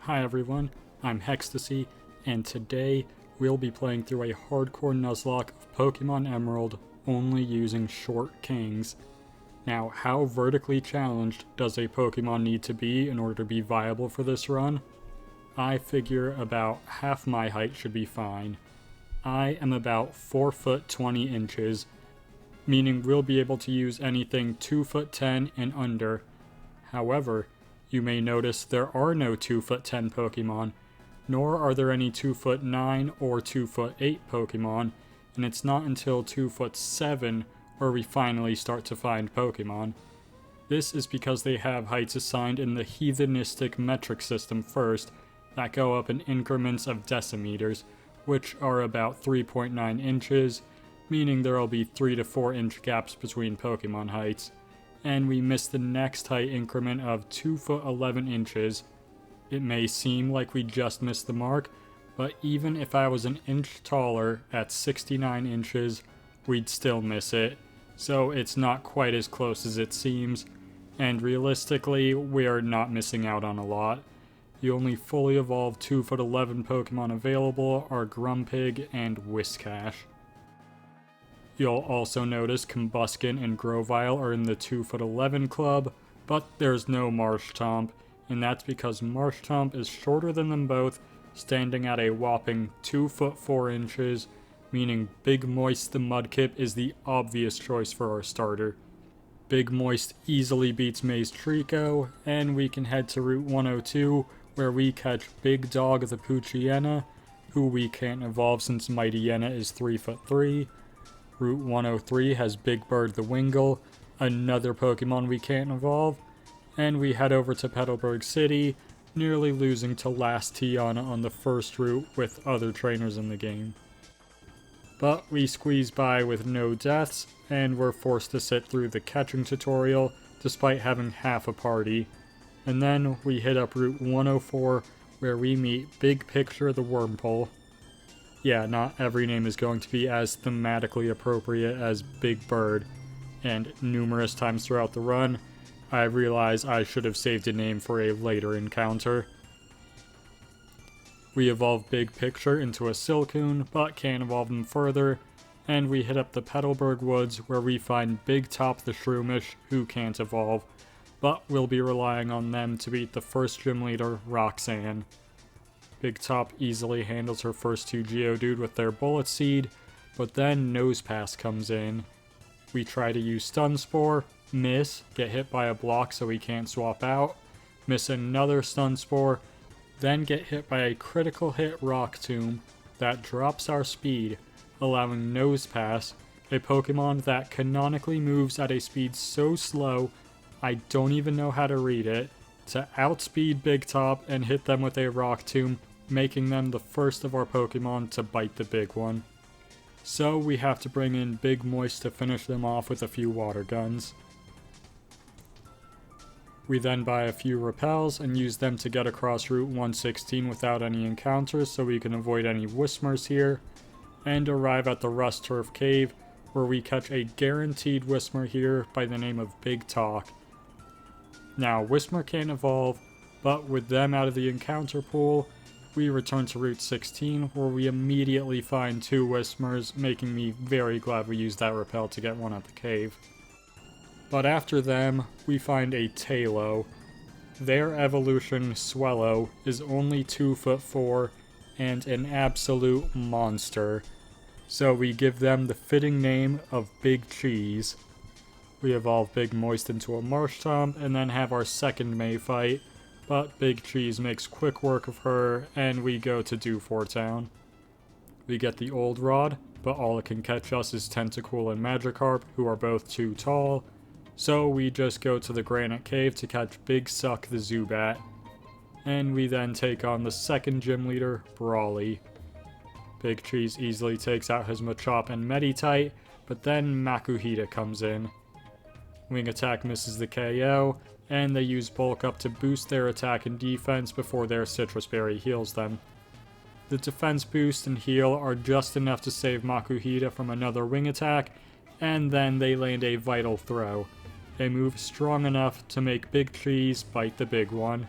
Hi everyone, I'm Hextasy, and today we'll be playing through a hardcore Nuzlocke of Pokemon Emerald only using short kings. Now, how vertically challenged does a Pokemon need to be in order to be viable for this run? I figure about half my height should be fine. I am about 4 foot 20 inches, meaning we'll be able to use anything 2 foot 10 and under. However, you may notice there are no 2 foot 10 Pokemon, nor are there any 2 foot 9 or 2 foot 8 Pokemon, and it's not until 2 foot 7 where we finally start to find Pokemon. This is because they have heights assigned in the heathenistic metric system first, that go up in increments of decimeters, which are about 3.9 inches, meaning there will be 3 to 4 inch gaps between Pokemon heights, and we miss the next height increment of 2 foot 11 inches. It may seem like we just missed the mark, but even if I was an inch taller at 69 inches, we'd still miss it, so it's not quite as close as it seems, and realistically, we're not missing out on a lot. The only fully evolved 2 foot 11 Pokemon available are Grumpig and Whiscash. You'll also notice Combuskin and Grovyle are in the 2 foot 11 club, but there's no Marshtomp, and that's because Marshtomp is shorter than them both, standing at a whopping 2 foot 4 inches, meaning Big Moist the Mudkip is the obvious choice for our starter. Big Moist easily beats Maze Trico, and we can head to Route 102, where we catch Big Dog the Poochyena, who we can't evolve since Mightyena is 3 foot 3. Route 103 has Big Bird the Wingull, another Pokemon we can't evolve, and we head over to Petalburg City, nearly losing to Last Tiana on the first route with other trainers in the game. But we squeeze by with no deaths, and we're forced to sit through the catching tutorial despite having half a party. And then we hit up Route 104, where we meet Big Picture the Wurmple. Yeah, not every name is going to be as thematically appropriate as Big Bird, and numerous times throughout the run, I realize I should have saved a name for a later encounter. We evolve Big Picture into a Silcoon, but can't evolve them further, and we hit up the Petalburg Woods where we find Big Top the Shroomish, who can't evolve, but we'll be relying on them to beat the first gym leader, Roxanne. Big Top easily handles her first 2 Geodude with their Bullet Seed, but then Nosepass comes in. We try to use Stun Spore, miss, get hit by a block so we can't swap out, miss another Stun Spore, then get hit by a critical hit Rock Tomb that drops our speed, allowing Nosepass, a Pokemon that canonically moves at a speed so slow I don't even know how to read it, to outspeed Big Top and hit them with a Rock Tomb, making them the first of our Pokemon to bite the big one. So we have to bring in Big Moist to finish them off with a few water guns. We then buy a few repels and use them to get across Route 116 without any encounters so we can avoid any Whismers here, and arrive at the Rust Turf Cave where we catch a guaranteed Whismer here by the name of Big Talk. Now, Whismer can't evolve, but with them out of the encounter pool, we return to Route 16 where we immediately find 2 Whismers, making me very glad we used that repel to get one at the cave. But after them, we find a Tailo. Their evolution, Swellow, is only 2 foot 4 and an absolute monster, so we give them the fitting name of Big Cheese. We evolve Big Moist into a Marshtomp and then have our second May fight, but Big Cheese makes quick work of her and we go to Dewford Town. We get the Old Rod, but all it can catch us is Tentacool and Magikarp, who are both too tall, so we just go to the Granite Cave to catch Big Suck the Zubat. And we then take on the second gym leader, Brawly. Big Cheese easily takes out his Machop and Meditite, but then Makuhita comes in. Wing Attack misses the KO, and they use Bulk Up to boost their attack and defense before their Citrus Berry heals them. The defense boost and heal are just enough to save Makuhita from another Wing Attack, and then they land a Vital Throw, a move strong enough to make Big Cheese bite the big one.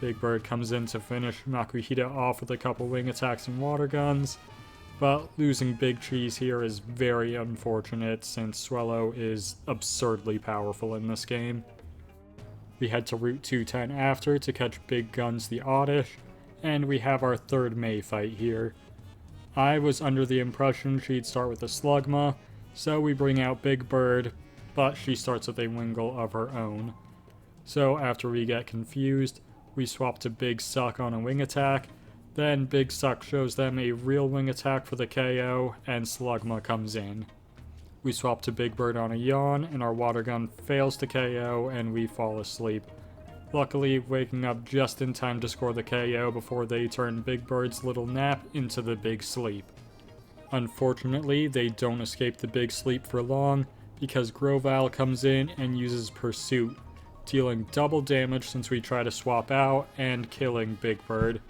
Big Bird comes in to finish Makuhita off with a couple wing attacks and water guns, but losing Big Cheese here is very unfortunate since Swellow is absurdly powerful in this game. We head to Route 210 after to catch Big Guns the Oddish, and we have our third May fight here. I was under the impression she'd start with a Slugma, so we bring out Big Bird, but she starts with a Wingull of her own. So after we get confused, we swap to Big Suck on a wing attack, then Big Suck shows them a real wing attack for the KO, and Slugma comes in. We swap to Big Bird on a Yawn, and our water gun fails to KO, and we fall asleep. Luckily, waking up just in time to score the KO before they turn Big Bird's little nap into the Big Sleep. Unfortunately, they don't escape the Big Sleep for long, because Grovyle comes in and uses Pursuit, dealing double damage since we try to swap out, and killing Big Bird.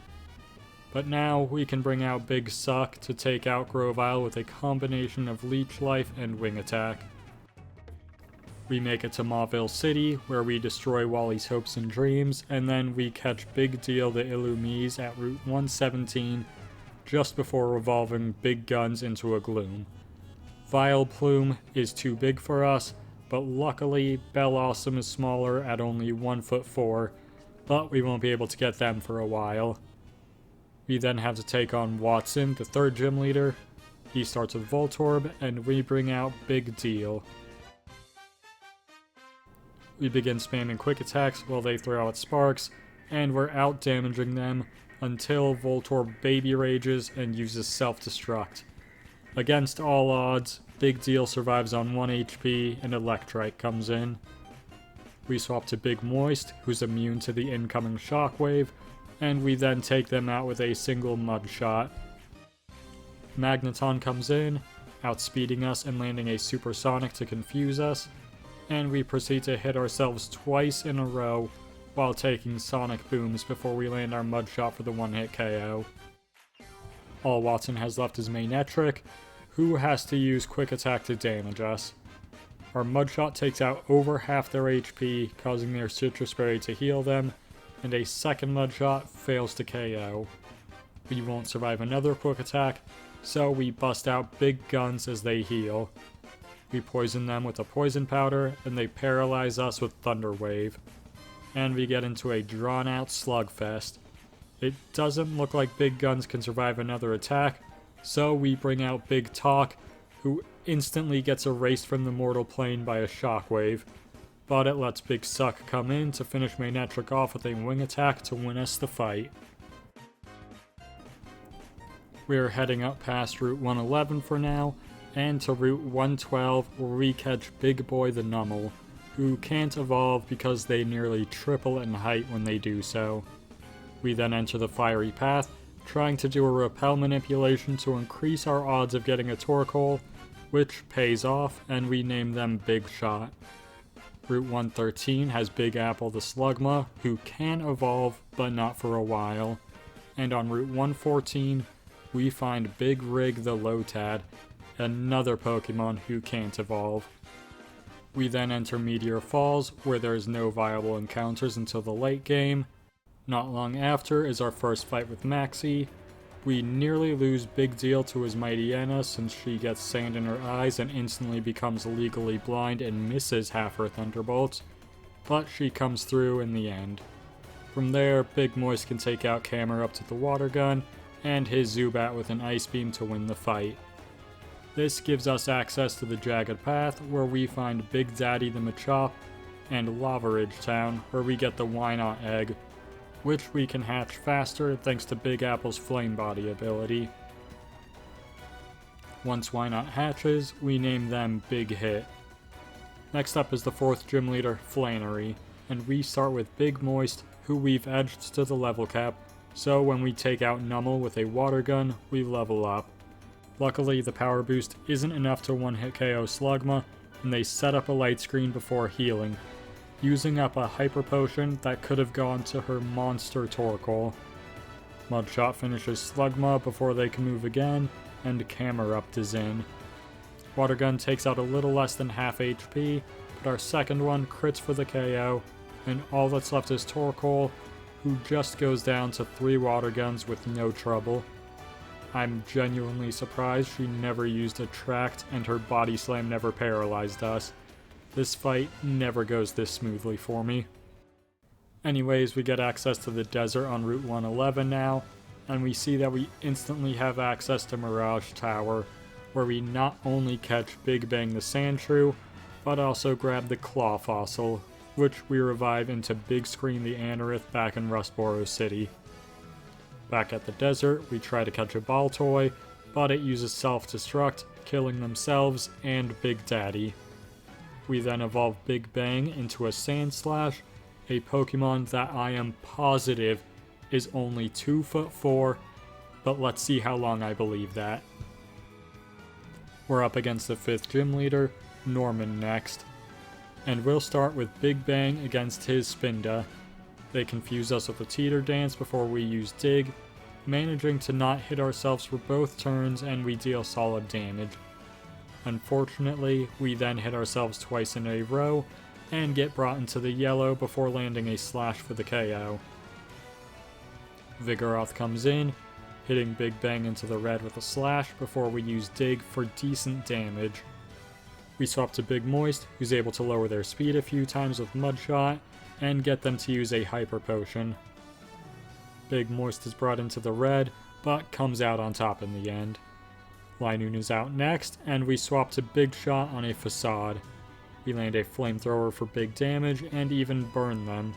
But now we can bring out Big Suck to take out Grovyle with a combination of Leech Life and Wing Attack. We make it to Mauville City, where we destroy Wally's hopes and dreams, and then we catch Big Deal the Illumise at Route 117, just before revolving Big Guns into a Gloom. Vileplume is too big for us, but luckily Bellossom is smaller at only 1'4", but we won't be able to get them for a while. We then have to take on Watson, the third gym leader. He starts with Voltorb, and we bring out Big Deal. We begin spamming quick attacks while they throw out sparks, and we're out damaging them until Voltorb baby rages and uses self-destruct. Against all odds, Big Deal survives on 1 HP and Electrike comes in. We swap to Big Moist, who's immune to the incoming shockwave, and we then take them out with a single Mud Shot. Magneton comes in, outspeeding us and landing a Supersonic to confuse us, and we proceed to hit ourselves twice in a row while taking Sonic Booms before we land our Mud Shot for the one-hit KO. All Watson has left is Manectric, who has to use Quick Attack to damage us. Our Mud Shot takes out over half their HP, causing their Citrus Berry to heal them, and a second Mud Shot fails to KO. We won't survive another Quick Attack, so we bust out Big Guns as they heal. We poison them with a Poison Powder, and they paralyze us with Thunder Wave. And we get into a drawn-out slugfest. It doesn't look like Big Guns can survive another attack, so we bring out Big Talk, who instantly gets erased from the mortal plane by a shockwave. But it lets Big Suck come in to finish Manectric off with a wing attack to win us the fight. We're heading up past Route 111 for now, and to Route 112 where we catch Big Boy the Numel, who can't evolve because they nearly triple in height when they do so. We then enter the Fiery Path, trying to do a repel manipulation to increase our odds of getting a Torkoal, which pays off, and we name them Big Shot. Route 113 has Big Apple the Slugma, who can evolve, but not for a while. And on Route 114, we find Big Rig the Lotad, another Pokemon who can't evolve. We then enter Meteor Falls, where there is no viable encounters until the late game. Not long after is our first fight with Maxie. We nearly lose Big Deal to his Mightyena since she gets sand in her eyes and instantly becomes legally blind and misses half her Thunderbolts, but she comes through in the end. From there, Big Moist can take out Camera up to the water gun, and his Zubat with an Ice Beam to win the fight. This gives us access to the Jagged Path, where we find Big Daddy the Machop, and Lava Ridge Town, where we get the Wynot Egg, which we can hatch faster thanks to Big Apple's Flame Body ability. Once Wynot hatches, we name them Big Hit. Next up is the fourth gym leader, Flannery, and we start with Big Moist, who we've edged to the level cap, so when we take out Numel with a water gun, we level up. Luckily, the power boost isn't enough to one-hit KO Slugma, and they set up a light screen before healing, using up a Hyper Potion that could have gone to her monster Torkoal. Mudshot finishes Slugma before they can move again, and Camerupt is in. Water Gun takes out a little less than half HP, but our second one crits for the KO, and all that's left is Torkoal, who just goes down to 3 water guns with no trouble. I'm genuinely surprised she never used Attract and her body slam never paralyzed us. This fight never goes this smoothly for me. Anyways, we get access to the desert on Route 111 now, and we see that we instantly have access to Mirage Tower, where we not only catch Big Bang the Sandshrew, but also grab the Claw Fossil, which we revive into Big Screen the Anorith back in Rustboro City. Back at the desert, we try to catch a Baltoy, but it uses self-destruct, killing themselves and Big Daddy. We then evolve Big Bang into a Sandslash, a Pokemon that I am positive is only 2'4", but let's see how long I believe that. We're up against the 5th gym leader, Norman next. And we'll start with Big Bang against his Spinda. They confuse us with a Teeter Dance before we use Dig, managing to not hit ourselves for both turns and we deal solid damage. Unfortunately, we then hit ourselves twice in a row and get brought into the yellow before landing a slash for the KO. Vigoroth comes in, hitting Big Bang into the red with a slash before we use Dig for decent damage. We swap to Big Moist, who's able to lower their speed a few times with Mudshot, and get them to use a Hyper Potion. Big Moist is brought into the red, but comes out on top in the end. Linoon is out next, and we swap to Big Shot on a Facade. We land a Flamethrower for big damage, and even burn them.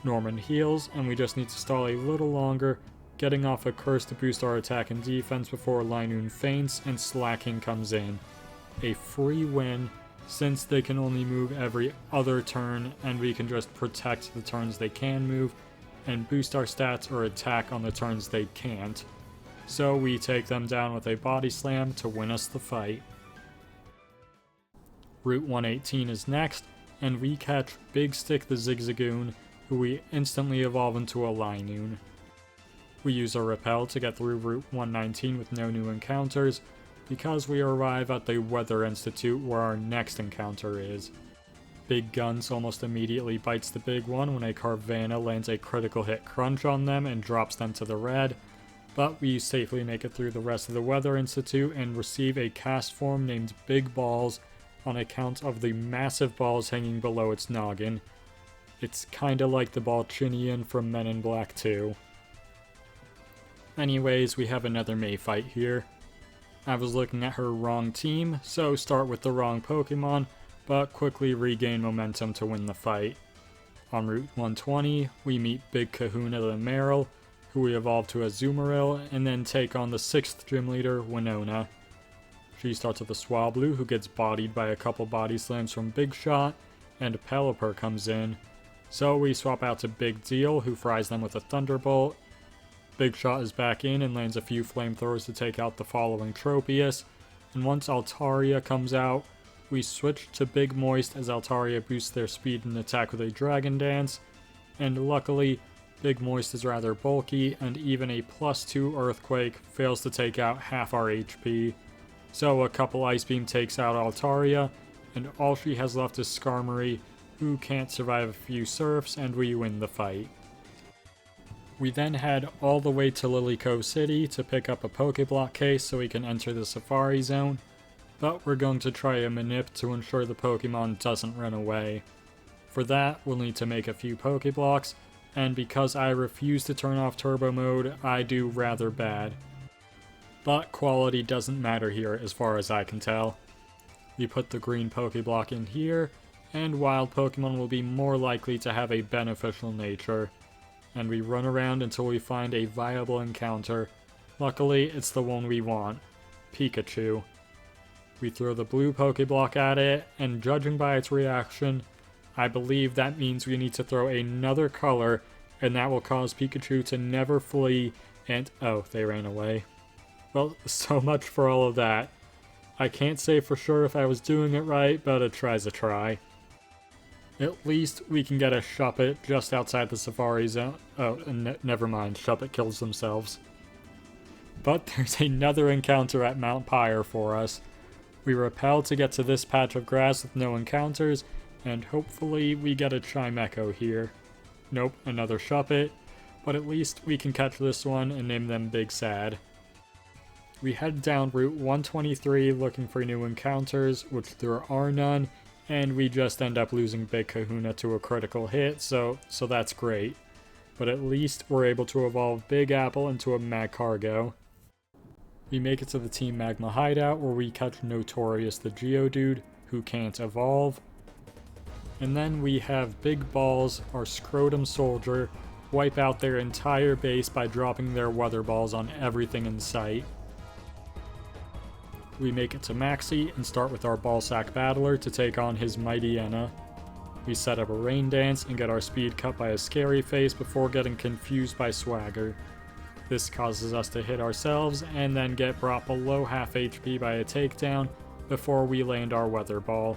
Norman heals, and we just need to stall a little longer, getting off a curse to boost our attack and defense before Linoon faints and Slacking comes in. A free win, since they can only move every other turn, and we can just protect the turns they can move, and boost our stats or attack on the turns they can't. So we take them down with a Body Slam to win us the fight. Route 118 is next, and we catch Big Stick the Zigzagoon, who we instantly evolve into a Linoon. We use our Repel to get through Route 119 with no new encounters, because we arrive at the Weather Institute where our next encounter is. Big Guns almost immediately bites the big one when a Carvanha lands a critical hit crunch on them and drops them to the red, but we safely make it through the rest of the Weather Institute and receive a cast form named Big Balls on account of the massive balls hanging below its noggin. It's kinda like the Balchinian from Men in Black 2. Anyways, we have another May fight here. I was looking at her wrong team, so start with the wrong Pokemon, but quickly regain momentum to win the fight. On Route 120, we meet Big Kahuna the Marill, who we evolve to a Azumarill, and then take on the 6th gym leader, Winona. She starts with a Swablu, who gets bodied by a couple body slams from Big Shot, and Pelipper comes in. So we swap out to Big Deal, who fries them with a Thunderbolt. Big Shot is back in and lands a few flamethrowers to take out the following Tropius, and once Altaria comes out, we switch to Big Moist as Altaria boosts their speed and attack with a Dragon Dance, and luckily, Big Moist is rather bulky, and even a +2 Earthquake fails to take out half our HP. So a couple Ice Beam takes out Altaria, and all she has left is Skarmory, who can't survive a few Surfs, and we win the fight. We then head all the way to Lilycove City to pick up a Pokéblock case so we can enter the Safari Zone, but we're going to try a Manip to ensure the Pokemon doesn't run away. For that, we'll need to make a few Pokéblocks, and because I refuse to turn off Turbo Mode, I do rather bad. But quality doesn't matter here as far as I can tell. We put the green Pokéblock in here, and wild Pokemon will be more likely to have a beneficial nature. And we run around until we find a viable encounter. Luckily, it's the one we want, Pikachu. We throw the blue Pokéblock at it, and judging by its reaction, I believe that means we need to throw another color, and that will cause Pikachu to never flee, and oh, they ran away. Well, so much for all of that. I can't say for sure if I was doing it right, but a try's a try. At least we can get a Shuppet just outside the Safari Zone. Oh, never mind, Shuppet kills themselves. But there's another encounter at Mount Pyre for us. We repel to get to this patch of grass with no encounters, and hopefully we get a Chimecho here. Nope, another Shuppet. But at least we can catch this one and name them Big Sad. We head down Route 123 looking for new encounters, which there are none, and we just end up losing Big Kahuna to a critical hit, so that's great. But at least we're able to evolve Big Apple into a Magcargo. We make it to the Team Magma hideout where we catch Notorious the Geodude, who can't evolve. And then we have Big Balls, our Scrotum Soldier, wipe out their entire base by dropping their weather balls on everything in sight. We make it to Maxie and start with our Ballsack Battler to take on his Mightyena. We set up a rain dance and get our speed cut by a Scary Face before getting confused by Swagger. This causes us to hit ourselves and then get brought below half HP by a takedown before we land our Weather Ball,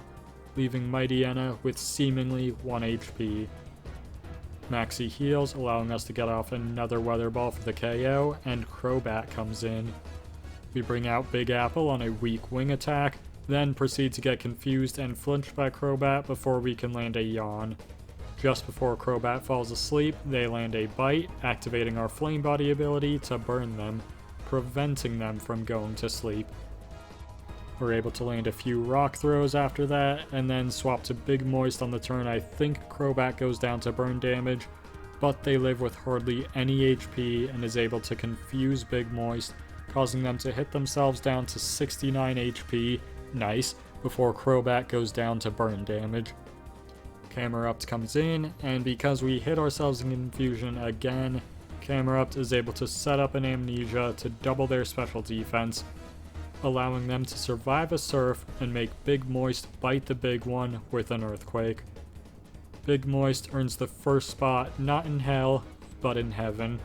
leaving Mightyena with seemingly 1 HP. Maxie heals, allowing us to get off another Weather Ball for the KO, and Crobat comes in. We bring out Big Apple on a weak wing attack, then proceed to get confused and flinched by Crobat before we can land a Yawn. Just before Crobat falls asleep, they land a Bite, activating our Flame Body ability to burn them, preventing them from going to sleep. We're able to land a few Rock Throws after that, and then swap to Big Moist on the turn I think Crobat goes down to burn damage, but they live with hardly any HP and is able to confuse Big Moist, causing them to hit themselves down to 69 HP, nice, before Crobat goes down to burn damage. Camerupt comes in, and because we hit ourselves in confusion again, Camerupt is able to set up an Amnesia to double their special defense, allowing them to survive a Surf and make Big Moist bite the big one with an Earthquake. Big Moist earns the first spot not in Hell, but in Heaven.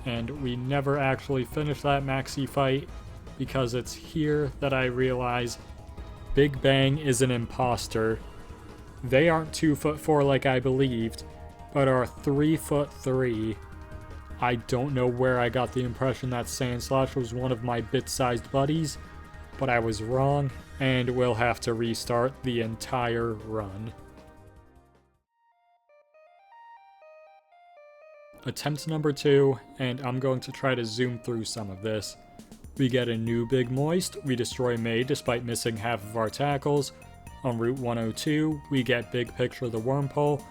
And we never actually finish that Maxie fight, because it's here that I realize Big Bang is an imposter. They aren't 2'4" like I believed, but are 3'3". I don't know where I got the impression that Sandslash was one of my bit-sized buddies, but I was wrong, and we'll have to restart the entire run. Attempt number 2, and I'm going to try to zoom through some of this. We get a new Big Moist, we destroy May despite missing half of our tackles. On Route 102, we get Big Picture the Wormpole.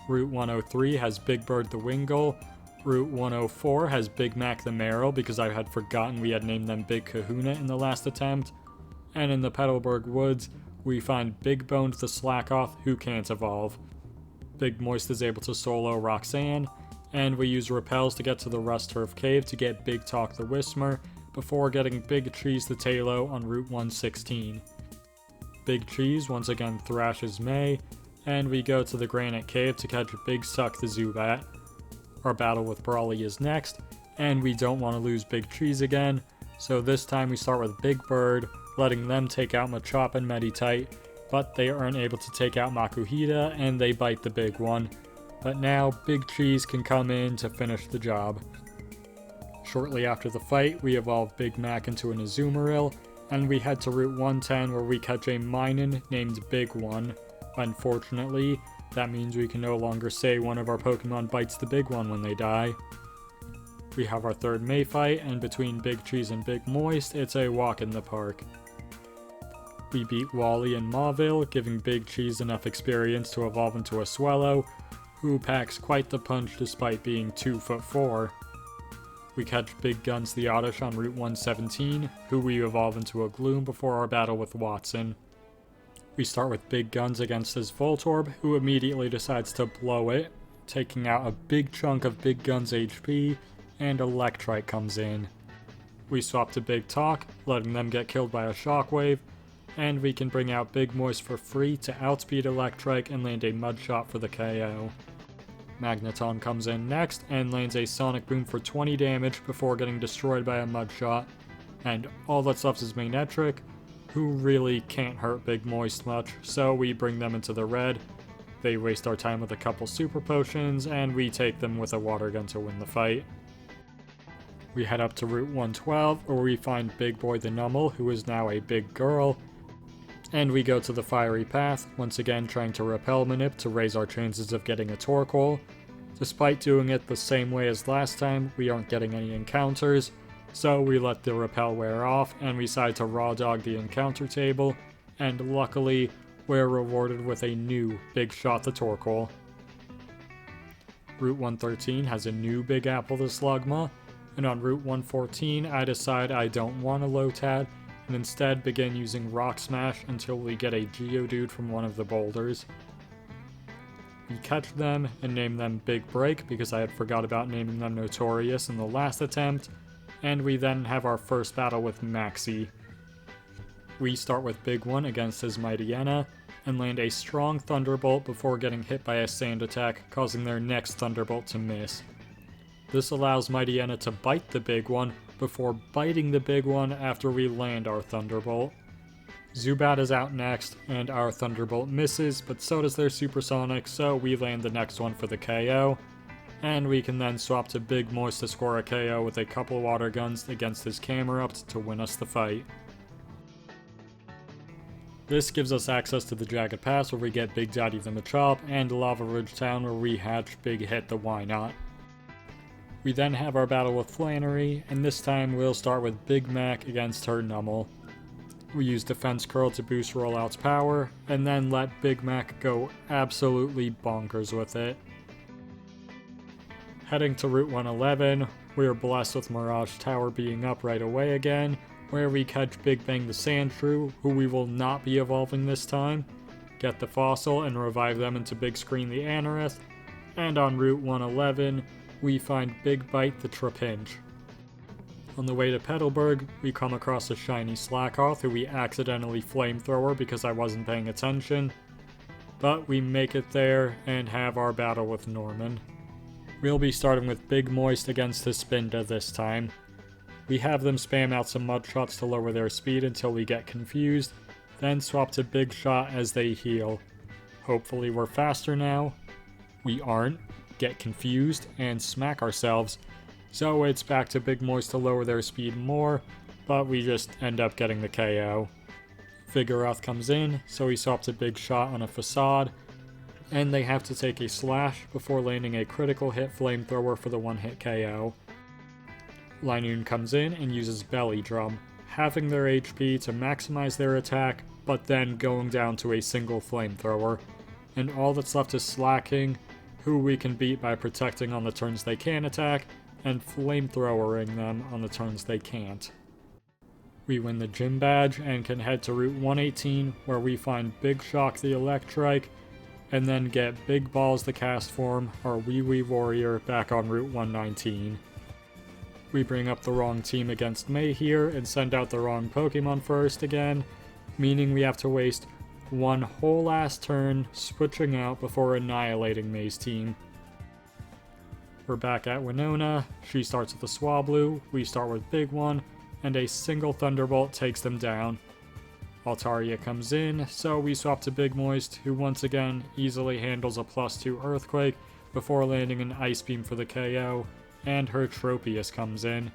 Route 103 has Big Bird the Wingull. Route 104 has Big Mac the Marill because I had forgotten we had named them Big Kahuna in the last attempt. And in the Petalburg Woods, we find Big Boned the Slackoth who can't evolve. Big Moist is able to solo Roxanne, and we use Repels to get to the Rust Turf Cave to get Big Talk the Whismer before getting Big Cheese the Talo on Route 116. Big Cheese once again thrashes May, and we go to the Granite Cave to catch Big Suck the Zubat. Our battle with Brawly is next, and we don't want to lose Big Cheese again, so this time we start with Big Bird, letting them take out Machop and Meditite, but they aren't able to take out Makuhita and they bite the big one. But now Big Cheese can come in to finish the job. Shortly after the fight, we evolve Big Mac into an Azumarill, and we head to Route 110 where we catch a Minun named Big One. Unfortunately, that means we can no longer say one of our Pokemon bites the big one when they die. We have our third May fight, and between Big Cheese and Big Moist, it's a walk in the park. We beat Wally and Mauville, giving Big Cheese enough experience to evolve into a Swellow, who packs quite the punch despite being 2'4". We catch Big Guns the Oddish on Route 117, who we evolve into a Gloom before our battle with Watson. We start with Big Guns against his Voltorb, who immediately decides to blow it, taking out a big chunk of Big Guns' HP, and Electrike comes in. We swap to Big Talk, letting them get killed by a Shockwave, and we can bring out Big Moist for free to outspeed Electrike and land a Mud Shot for the KO. Magneton comes in next and lands a Sonic Boom for 20 damage before getting destroyed by a Mud Shot, and all that's left is Manectric, who really can't hurt Big Moist much, so we bring them into the red. They waste our time with a couple Super Potions, and we take them with a Water Gun to win the fight. We head up to Route 112, where we find Big Boy the Numel, who is now a big girl. And we go to the fiery path, once again trying to repel Manip to raise our chances of getting a Torkoal. Despite doing it the same way as last time, we aren't getting any encounters, so we let the repel wear off and we decide to raw dog the encounter table, and luckily we're rewarded with a new Big Shot the Torkoal. Route 113 has a new Big Apple the Slugma, and on Route 114 I decide I don't want a Lotad, and instead begin using Rock Smash until we get a Geodude from one of the boulders. We catch them and name them Big Break because I had forgot about naming them Notorious in the last attempt, and we then have our first battle with Maxie. We start with Big One against his Mightyena, and land a strong Thunderbolt before getting hit by a Sand attack, causing their next Thunderbolt to miss. This allows Mightyena to bite the Big One before biting the Big One after we land our Thunderbolt. Zubat is out next, and our Thunderbolt misses, but so does their Supersonic, so we land the next one for the KO. And we can then swap to Big Moist to score a KO with a couple Water Guns against his Camerupt to win us the fight. This gives us access to the Jagged Pass where we get Big Daddy the Machop, and Lava Ridge Town where we hatch Big Hit the Wynot. We then have our battle with Flannery, and this time we'll start with Big Mac against her Numel. We use Defense Curl to boost Rollout's power, and then let Big Mac go absolutely bonkers with it. Heading to Route 111, we are blessed with Mirage Tower being up right away again, where we catch Big Bang the Sandshrew, who we will not be evolving this time, get the Fossil and revive them into Big Screen the Anorith, and on Route 111, we find Big Bite the Trapinch. On the way to Petalburg, we come across a shiny Slakoth who we accidentally flamethrower because I wasn't paying attention, but we make it there and have our battle with Norman. We'll be starting with Big Moist against his Spinda this time. We have them spam out some Mud Shots to lower their speed until we get confused, then swap to Big Shot as they heal. Hopefully we're faster now. We aren't, get confused, and smack ourselves. So it's back to Big Moist to lower their speed more, but we just end up getting the KO. Vigoroth comes in, so we swap to Big Shot on a Facade, and they have to take a Slash before landing a critical hit Flamethrower for the one-hit KO. Linoon comes in and uses Belly Drum, halving their HP to maximize their attack, but then going down to a single Flamethrower. And all that's left is Slacking, who we can beat by protecting on the turns they can attack, and flamethrowering them on the turns they can't. We win the Gym Badge and can head to Route 118 where we find Big Shock the Electrike, and then get Big Balls the Cast Form, our Wee Wee Warrior, back on Route 119. We bring up the wrong team against May here and send out the wrong Pokemon first again, meaning we have to waste one whole ass turn switching out before annihilating May's team. We're back at Winona, she starts with a Swablu, we start with Big One, and a single Thunderbolt takes them down. Altaria comes in, so we swap to Big Moist, who once again easily handles a +2 Earthquake before landing an Ice Beam for the KO, and her Tropius comes in.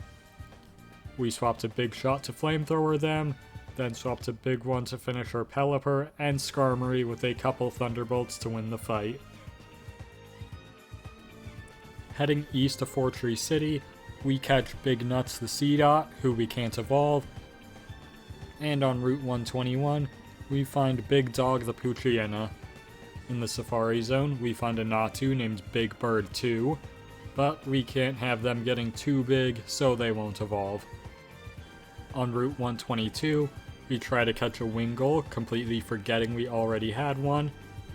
We swap to Big Shot to Flamethrower them, then swap to Big One to finish her Pelipper, and Skarmory with a couple Thunderbolts to win the fight. Heading east to Fortree City, we catch Big Nuts the Seedot, who we can't evolve, and on Route 121, we find Big Dog the Poochyena. In the Safari Zone, we find a Natu named Big Bird 2, but we can't have them getting too big, so they won't evolve. On Route 122, we try to catch a Wingull, completely forgetting we already had one.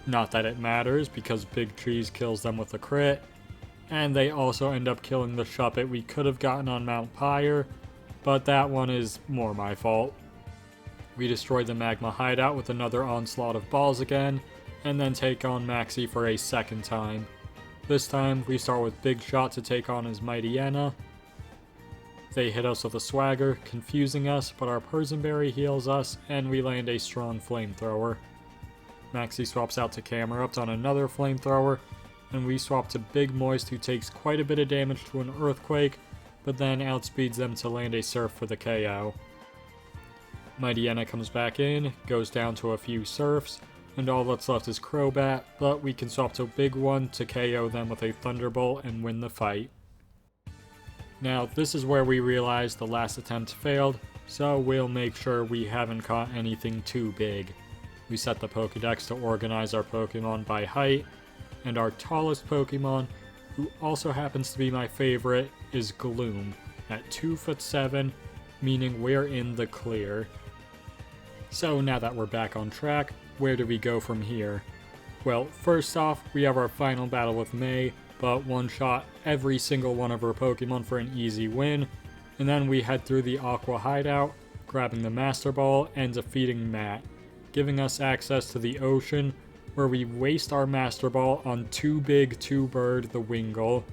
Not that it matters, because Big Cheese kills them with a crit, and they also end up killing the Shuppet we could have gotten on Mount Pyre, but that one is more my fault. We destroy the Magma Hideout with another onslaught of balls again, and then take on Maxie for a second time. This time, we start with Big Shot to take on his Mightyena. They hit us with a Swagger, confusing us, but our Persenberry heals us, and we land a strong Flamethrower. Maxie swaps out to Camerupt on another Flamethrower, and we swap to Big Moist, who takes quite a bit of damage to an Earthquake, but then outspeeds them to land a Surf for the KO. Mightyena comes back in, goes down to a few Surfs, and all that's left is Crobat, but we can swap to Big One to KO them with a Thunderbolt and win the fight. Now, this is where we realize the last attempt failed, so we'll make sure we haven't caught anything too big. We set the Pokédex to organize our Pokémon by height, and our tallest Pokémon, who also happens to be my favorite, is Gloom, at 2'7", meaning we're in the clear. So now that we're back on track, where do we go from here? Well, first off, we have our final battle with May, but one-shot every single one of her Pokemon for an easy win, and then we head through the Aqua Hideout, grabbing the Master Ball and defeating Matt, giving us access to the ocean, where we waste our Master Ball on Too Big Too Bird the Wingull.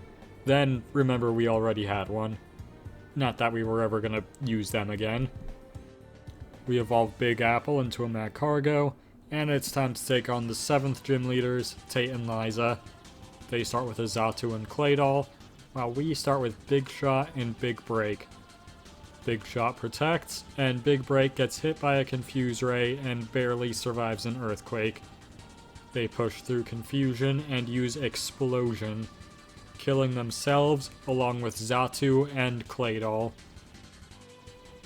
Then, remember we already had one. Not that we were ever gonna use them again. We evolve Big Apple into a Magcargo, and it's time to take on the 7th gym leaders, Tate and Liza. They start with a Xatu and Claydol, while we start with Big Shot and Big Break. Big Shot protects, and Big Break gets hit by a Confuse Ray and barely survives an Earthquake. They push through Confusion and use Explosion, killing themselves along with Xatu and Claydol.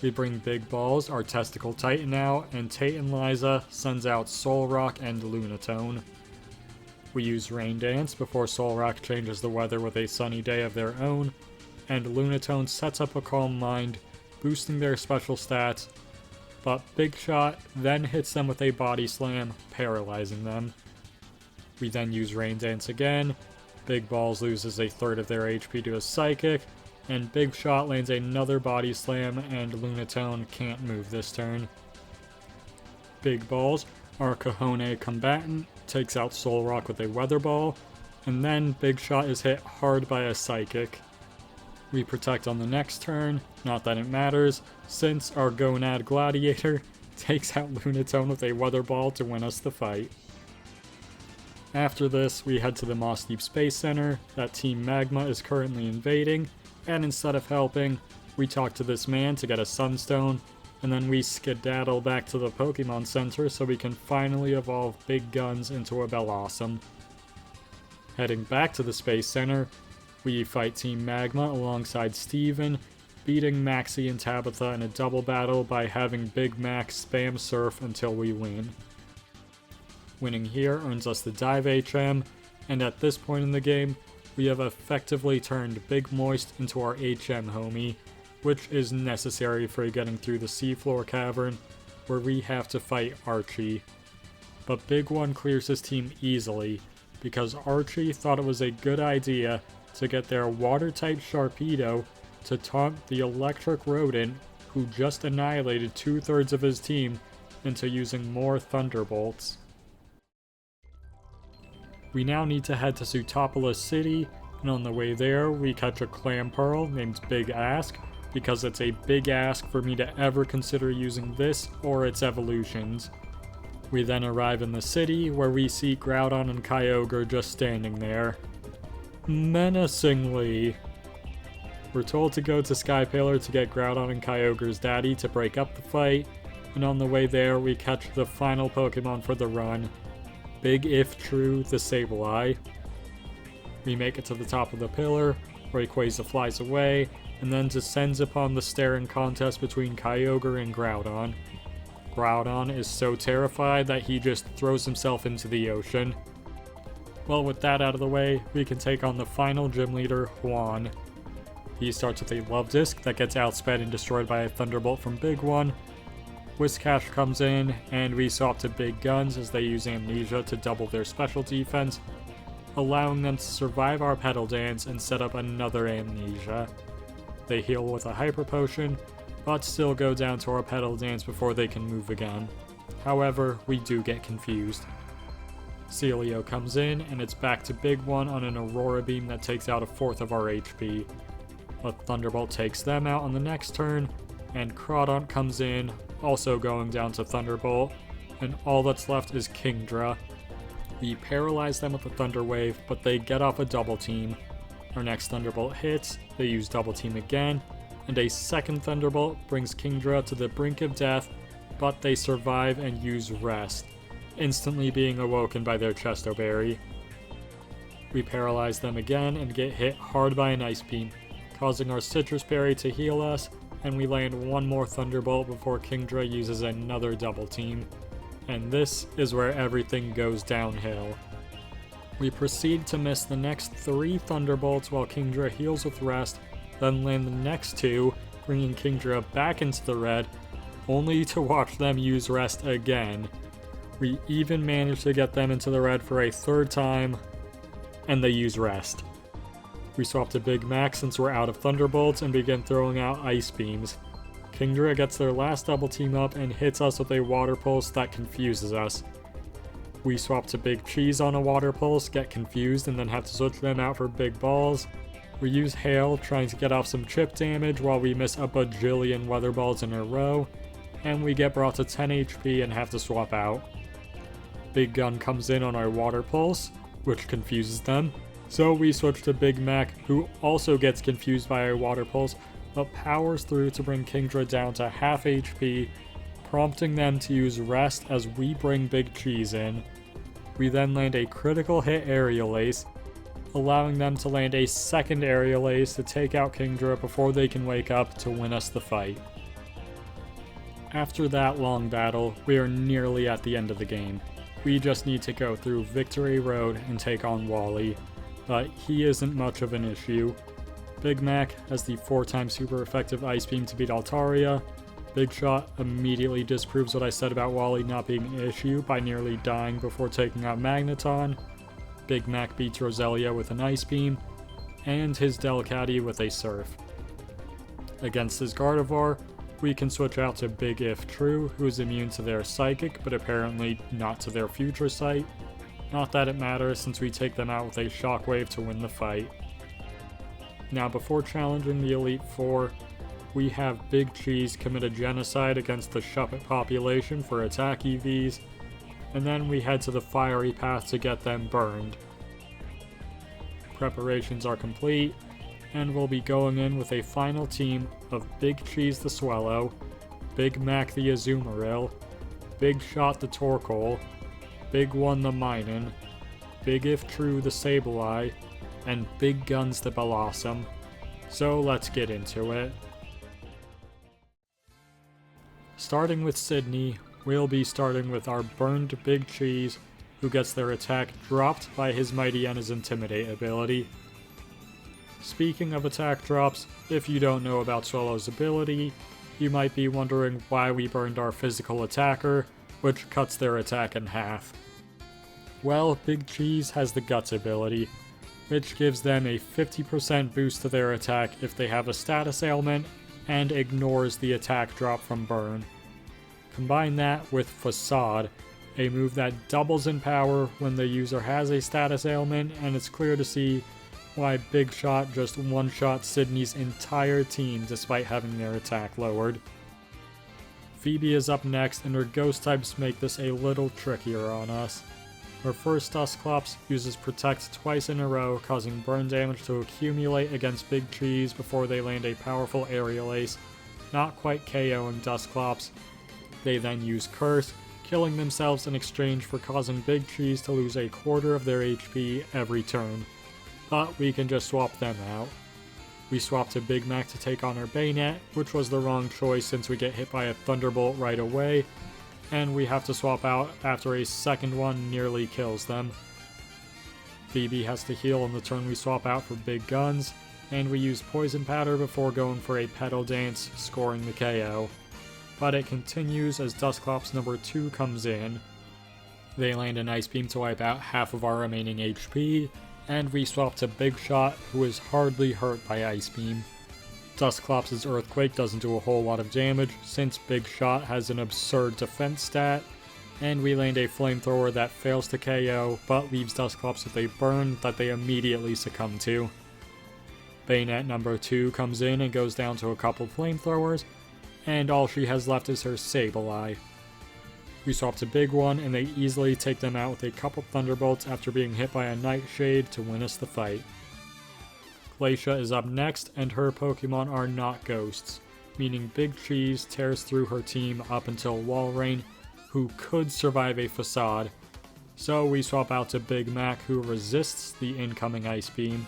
We bring Big Balls, our Testicle Titan, out, and Tate and Liza sends out Solrock and Lunatone. We use Rain Dance before Solrock changes the weather with a sunny day of their own, and Lunatone sets up a Calm Mind, boosting their special stats, but Big Shot then hits them with a Body Slam, paralyzing them. We then use Rain Dance again, Big Balls loses a third of their HP to a Psychic, and Big Shot lands another Body Slam, and Lunatone can't move this turn. Big Balls, our Kahone combatant, takes out Solrock with a Weather Ball, and then Big Shot is hit hard by a Psychic. We protect on the next turn, not that it matters, since our Gonad Gladiator takes out Lunatone with a Weather Ball to win us the fight. After this, we head to the Moss Deep Space Center that Team Magma is currently invading, and instead of helping, we talk to this man to get a Sunstone, and then we skedaddle back to the Pokemon Center so we can finally evolve Big Guns into a Bellossom. Heading back to the Space Center, we fight Team Magma alongside Steven, beating Maxie and Tabitha in a double battle by having Big Max spam Surf until we win. Winning here earns us the Dive HM, and at this point in the game, we have effectively turned Big Moist into our HM homie, which is necessary for getting through the seafloor cavern, where we have to fight Archie. But Big One clears his team easily, because Archie thought it was a good idea to get their Water-type Sharpedo to taunt the Electric Rodent, who just annihilated 2/3 of his team, into using more Thunderbolts. We now need to head to Sootopolis City, and on the way there, we catch a Clamperl named Big Ask, because it's a big ask for me to ever consider using this or its evolutions. We then arrive in the city, where we see Groudon and Kyogre just standing there. Menacingly. We're told to go to Skypaler to get Groudon and Kyogre's daddy to break up the fight, and on the way there, we catch the final Pokemon for the run, Big If True, the Sableye. We make it to the top of the pillar, Rayquaza flies away, and then descends upon the staring contest between Kyogre and Groudon. Groudon is so terrified that he just throws himself into the ocean. Well, with that out of the way, we can take on the final gym leader, Juan. He starts with a Love Disc that gets outsped and destroyed by a Thunderbolt from Big One. Whiscash comes in, and we swap to Big Guns as they use Amnesia to double their special defense, allowing them to survive our Petal Dance and set up another Amnesia. They heal with a Hyper Potion, but still go down to our Petal Dance before they can move again. However, we do get confused. Celio comes in, and it's back to Big One on an Aurora Beam that takes out a fourth of our HP. A Thunderbolt takes them out on the next turn, and Crawdaunt comes in, also going down to Thunderbolt, and all that's left is Kingdra. We paralyze them with a Thunder Wave, but they get off a double team. Our next Thunderbolt hits, they use double team again, and a second Thunderbolt brings Kingdra to the brink of death, but they survive and use Rest, instantly being awoken by their Chesto Berry. We paralyze them again and get hit hard by an Ice Beam, causing our Citrus Berry to heal us, and we land one more Thunderbolt before Kingdra uses another double team. And this is where everything goes downhill. We proceed to miss the next 3 Thunderbolts while Kingdra heals with Rest, then land the next 2, bringing Kingdra back into the red, only to watch them use Rest again. We even manage to get them into the red for a 3rd time, and they use Rest. We swap to Big Mac since we're out of Thunderbolts and begin throwing out Ice Beams. Kingdra gets their last double team up and hits us with a Water Pulse that confuses us. We swap to Big Cheese on a Water Pulse, get confused, and then have to switch them out for Big Balls. We use Hail, trying to get off some chip damage while we miss a bajillion Weather Balls in a row, and we get brought to 10 HP and have to swap out. Big Gun comes in on our Water Pulse, which confuses them. So we switch to Big Mac, who also gets confused by our Water Pulse, but powers through to bring Kingdra down to half HP, prompting them to use Rest as we bring Big Cheese in. We then land a critical hit Aerial Ace, allowing them to land a second Aerial Ace to take out Kingdra before they can wake up to win us the fight. After that long battle, we are nearly at the end of the game. We just need to go through Victory Road and take on Wally, but he isn't much of an issue. Big Mac has the 4-time super effective Ice Beam to beat Altaria. Big Shot immediately disproves what I said about Wally not being an issue by nearly dying before taking out Magneton. Big Mac beats Roselia with an Ice Beam, and his Delcatty with a Surf. Against his Gardevoir, we can switch out to Big If True, who is immune to their Psychic, but apparently not to their Future Sight. Not that it matters, since we take them out with a Shockwave to win the fight. Now, before challenging the Elite Four, we have Big Cheese commit a genocide against the Shuppet population for attack EVs, and then we head to the Fiery Path to get them burned. Preparations are complete, and we'll be going in with a final team of Big Cheese the Swellow, Big Mac the Azumarill, Big Shot the Torkoal, Big One the Minun, Big If True the Sableye, and Big Guns the Blossom. So let's get into it. Starting with Sydney, we'll be starting with our burned Big Cheese, who gets their attack dropped by his Mighty Ena's Intimidate ability. Speaking of attack drops, if you don't know about Swellow's ability, you might be wondering why we burned our physical attacker, which cuts their attack in half. Well, Big Cheese has the Guts ability, which gives them a 50% boost to their attack if they have a status ailment, and ignores the attack drop from Burn. Combine that with Facade, a move that doubles in power when the user has a status ailment, and it's clear to see why Big Shot just one-shot Sydney's entire team despite having their attack lowered. Phoebe is up next, and her ghost types make this a little trickier on us. Her first Dusclops uses Protect twice in a row, causing burn damage to accumulate against Big Cheese before they land a powerful Aerial Ace, not quite KOing Dusclops. They then use Curse, killing themselves in exchange for causing Big Cheese to lose a quarter of their HP every turn. But we can just swap them out. We swap to Big Mac to take on her Bayonet, which was the wrong choice since we get hit by a Thunderbolt right away, and we have to swap out after a second one nearly kills them. Phoebe has to heal on the turn we swap out for Big Guns, and we use Poison Powder before going for a Petal Dance, scoring the KO. But it continues as Dusclops number 2 comes in. They land an Ice Beam to wipe out half of our remaining HP, and we swap to Big Shot, who is hardly hurt by Ice Beam. Dusclops' Earthquake doesn't do a whole lot of damage, since Big Shot has an absurd defense stat, and we land a Flamethrower that fails to KO, but leaves Dusclops with a burn that they immediately succumb to. Bayonet number 2 comes in and goes down to a couple Flamethrowers, and all she has left is her Sableye. We swap to Big One, and they easily take them out with a couple Thunderbolts after being hit by a Nightshade to win us the fight. Glacia is up next, and her Pokemon are not ghosts. meaning Big Cheese tears through her team up until Walrein, who could survive a Facade. So we swap out to Big Mac, who resists the incoming Ice Beam.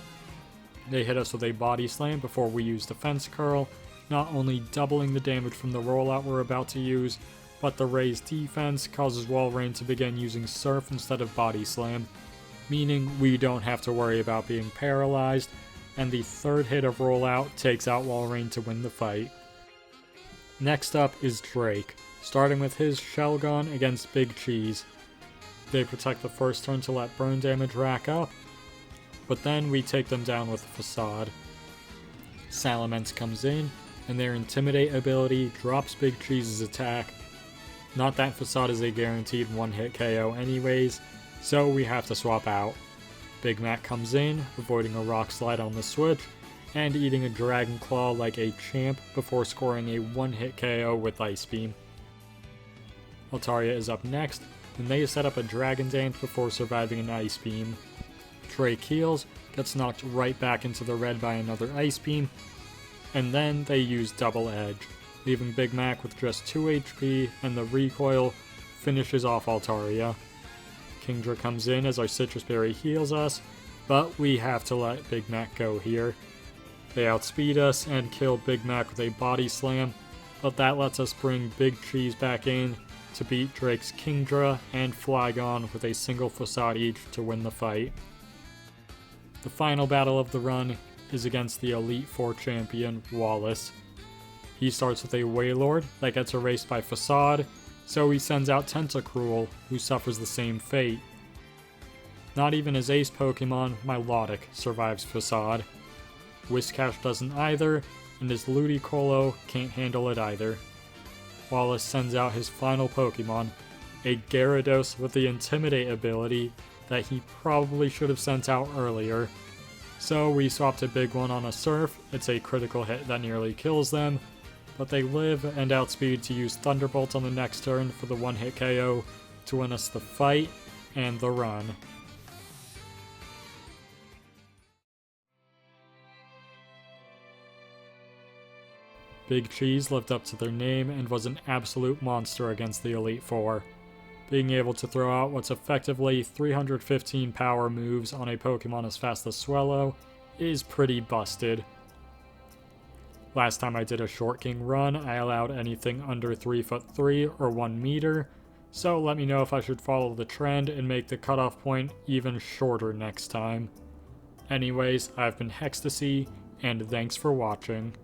They hit us with a Body Slam before we use Defense Curl, not only doubling the damage from the rollout we're about to use, but the raised defense causes Walrein to begin using Surf instead of Body Slam, meaning we don't have to worry about being paralyzed, and the third hit of rollout takes out Walrein to win the fight. Next up is Drake, starting with his Shell Gun against Big Cheese. They protect the first turn to let burn damage rack up, but then we take them down with a Facade. Salamence comes in, and their Intimidate ability drops Big Cheese's attack. Not that Facade is a guaranteed one-hit KO anyways, so we have to swap out. Big Mac comes in, avoiding a Rock Slide on the switch, and eating a Dragon Claw like a champ before scoring a one-hit KO with Ice Beam. Altaria is up next, and they set up a Dragon Dance before surviving an Ice Beam. Drake heals, gets knocked right back into the red by another Ice Beam, and then they use Double Edge, leaving Big Mac with just 2 HP, and the recoil finishes off Altaria. Kingdra comes in as our Citrus Berry heals us, but we have to let Big Mac go here. They outspeed us and kill Big Mac with a Body Slam, but that lets us bring Big Cheese back in to beat Drake's Kingdra and Flygon with a single Facade each to win the fight. The final battle of the run is against the Elite Four champion, Wallace. He starts with a Wailord that gets erased by Facade, so he sends out Tentacruel, who suffers the same fate. Not even his ace Pokemon, Milotic, survives Facade. Whiscash doesn't either, and his Ludicolo can't handle it either. Wallace sends out his final Pokemon, a Gyarados with the Intimidate ability that he probably should have sent out earlier. So we swapped a big one on a Surf. It's a critical hit that nearly kills them, but they live and outspeed to use Thunderbolt on the next turn for the one-hit KO to win us the fight and the run. Big Cheese lived up to their name and was an absolute monster against the Elite Four. Being able to throw out what's effectively 315 power moves on a Pokemon as fast as Swellow is pretty busted. Last time I did a Short King run, I allowed anything under 3'3" or 1 meter, so let me know if I should follow the trend and make the cutoff point even shorter next time. Anyways, I've been Hextasy, and thanks for watching.